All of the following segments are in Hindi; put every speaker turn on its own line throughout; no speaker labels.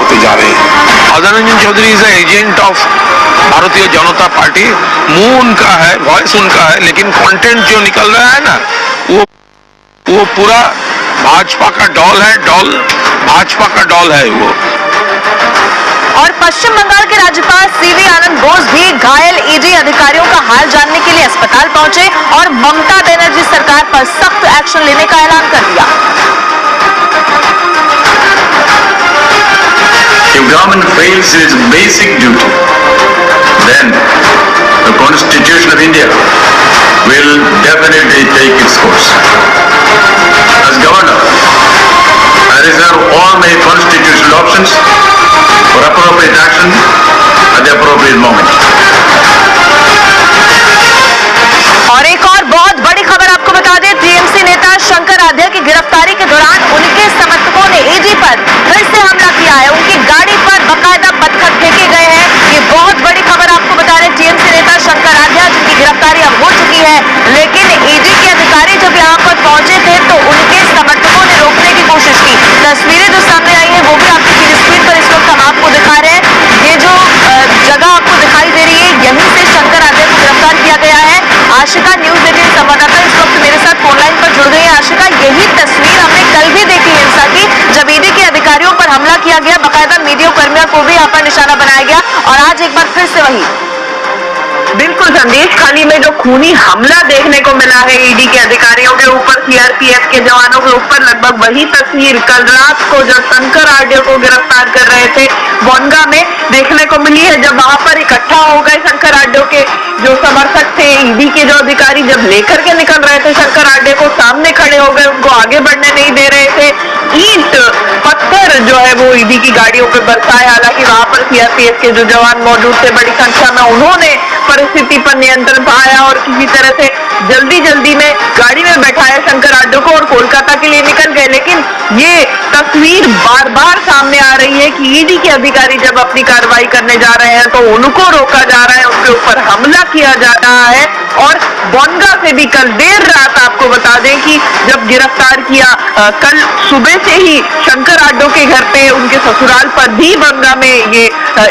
होते जा रहे हैं। Adhir Ranjan Chowdhury is agent of Bharatiya Janata party. मुंह उनका है, वॉइस उनका है, लेकिन कंटेंट जो निकल रहा है ना, वो पूरा भाजपा का डॉल है, भाजपा का डॉल है वो।
और पश्चिम बंगाल के राज्यपाल सीवी आनंद बोस भी घायल ईडी अधिकारियों का हाल जानने के लिए अस्पताल पहुंचे और ममता बनर्जी सरकार पर सख्त एक्शन लेने का ऐलान कर दिया।
If government fails its basic duty, then the Constitution of India will definitely take its course. As governor, I reserve all my constitutional options for appropriate action at the appropriate moment.
और एक और बहुत बड़ी खबर आपको बता दें, टीएमसी नेता शंकर आध्या की गिरफ्तारी के दौरान उनके समर्थकों ने ईडी पर फिर से हमला किया है। उनकी गाड़ी पर बाकायदा पत्थर फेंके गए हैं। ये बहुत बड़ी खबर आपको बता दें, टीएमसी नेता शंकर आध्या जिनकी गिरफ्तारी अब हो चुकी है, लेकिन ईडी के अधिकारी जब यहाँ पर पहुंचे थे तो उनके समर्थकों ने रोकने की कोशिश की। तस्वीरें जो सामने आई है वो भी आपकी स्क्रीन पर इस वक्त हम आपको दिखा रहे हैं। ये जो जगह आपको दिखाई दे रही है, यहीं से शंकर आध्या को गिरफ्तार किया गया है। आशिका न्यूज 18 संवाददाता इस वक्त मेरे साथ फोन लाइन पर जुड़ गई है। आशिका, यही तस्वीर हमने कल भी देखी हिंसा की, जब ईडी के अधिकारियों पर हमला किया गया, बाकायदा मीडिया कर्मियों को भी यहाँ पर निशाना बनाया गया, और आज एक बार फिर से वही।
बिल्कुल, संदेश खाली में जो खूनी हमला देखने को मिला है ईडी के अधिकारियों के ऊपर, सीआरपीएफ के जवानों के ऊपर, लगभग वही तस्वीर कल रात को जब शंकर आध्या को गिरफ्तार कर रहे थे बोनगा में देखने को मिली है। जब वहां पर इकट्ठा हो गए शंकर आध्या के जो समर्थक थे, ईडी के जो अधिकारी जब लेकर के निकल रहे थे शंकर आध्या को, सामने खड़े हो गए, उनको आगे बढ़ने नहीं दे रहे थे। ईंट पत्थर जो है वो ईडी की गाड़ियों पे बरसाए। हालांकि वहां पर सीआरपीएफ के जो जवान मौजूद थे, बड़ी संख्या में, उन्होंने परिस्थिति पर नियंत्रण पाया और किसी तरह से जल्दी में गाड़ी में बैठाया शंकर आध्या को और कोलकाता के लिए निकल गए। लेकिन ये तस्वीर बार सामने आ रही है कि ईडी के अधिकारी जब अपनी कार्रवाई करने जा रहे हैं तो उनको रोका जा रहा है, उनके ऊपर हमला किया जा रहा है। और बोनगा से भी कल देर रात आपको बता दें कि जब गिरफ्तार किया, कल सुबह से ही शंकर आध्या के घर पे, उनके ससुराल पर भी बोनगा में ये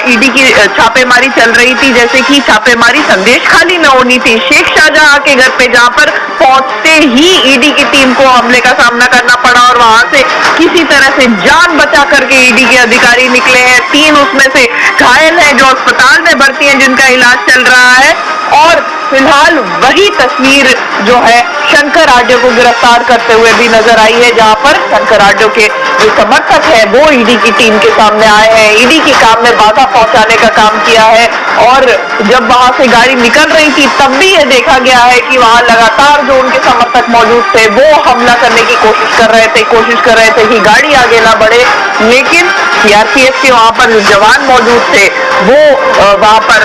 ईडी की छापेमारी चल रही थी। जैसे कि छापेमारी संदेश खाली में होनी थी, शेख शाहजहां के घर पे, जहां पर पहुंचते ही ईडी की टीम को हमले का सामना करना पड़ा और वहां से किसी तरह से जान बचा करके ईडी के अधिकारी निकले हैं। 3 उसमें से घायल हैं जो अस्पताल में भर्ती हैं, जिनका इलाज चल रहा है। और फिलहाल वही तस्वीर जो है शंकर आध्या को गिरफ्तार करते हुए भी नजर आई है, जहां पर शंकर आध्या के जो समर्थक है वो ईडी की टीम के सामने आए हैं, ईडी के काम में बाधा पहुंचाने का काम किया है। और जब वहां से गाड़ी निकल रही थी तब भी ये देखा गया है कि वहां लगातार जो उनके समर्थक मौजूद थे वो हमला करने की कोशिश कर रहे थे कि गाड़ी आगे ना बढ़े। लेकिन सीआरपीएफ के वहां पर जो जवान मौजूद थे वो वहां पर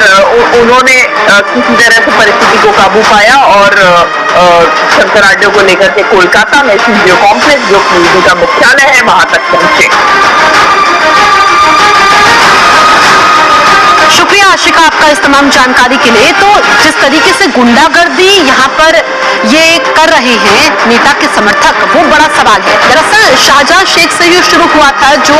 उन्होंने किसी तरह से परिस्थिति को काबू पाया और शंकर आध्या को लेकर के कोलकाता में सीजीओ कॉम्प्लेक्स जो ईडी का मुख्यालय है वहां तक पहुंचे।
शुक्रिया आशिका आपका इस तमाम जानकारी के लिए। तो जिस तरीके से गुंडागर्दी यहाँ पर ये कर रहे हैं नेता के समर्थक, वो बड़ा सवाल है। दरअसल शाहजहां शेख से ये शुरू हुआ था, जो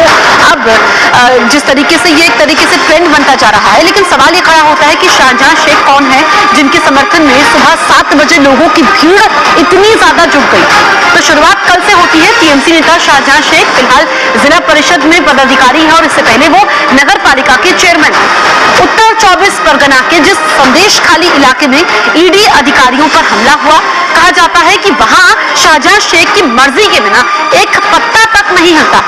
अब जिस तरीके से ये एक तरीके से ट्रेंड बनता जा रहा है। लेकिन सवाल ये खड़ा होता है कि शाहजहां शेख कौन है जिनके समर्थन में सुबह 7 बजे लोगों की भीड़ इतनी ज्यादा जुट गई। तो शुरुआत कल से होती है। टीएमसी नेता शाहजहां शेख फिलहाल जिला परिषद में पदाधिकारी है और इससे पहले वो नगर पालिका के चेयरमैन है। उत्तर 24 परगना के जिस संदेश खाली इलाके में ईडी अधिकारियों पर हमला हुआ, कहा जाता है कि वहां शाहजहां शेख की मर्जी के बिना एक पत्ता तक नहीं हिलता।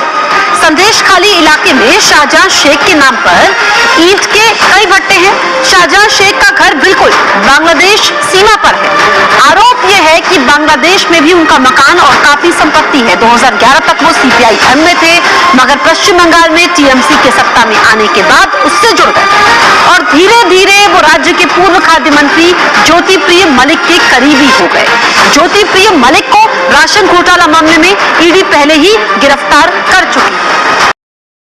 संदेश खाली इलाके में शाहजहां शेख के नाम पर ईंट के कई भट्टे हैं। शाहजहां शेख का घर बिल्कुल बांग्लादेश सीमा पर है। आरोप यह है कि बांग्लादेश में भी उनका मकान और काफी संपत्ति है। 2011 तक वो सीपीआई-एम में थे, मगर पश्चिम बंगाल में टीएमसी के सत्ता में आने के बाद उससे जुड़ गए और धीरे धीरे वो राज्य के पूर्व खाद्य मंत्री ज्योति प्रिय मलिक के करीबी हो गए। ज्योति प्रिय मलिक को राशन घोटाला मामले में ईडी पहले ही गिरफ्तार कर चुकी है।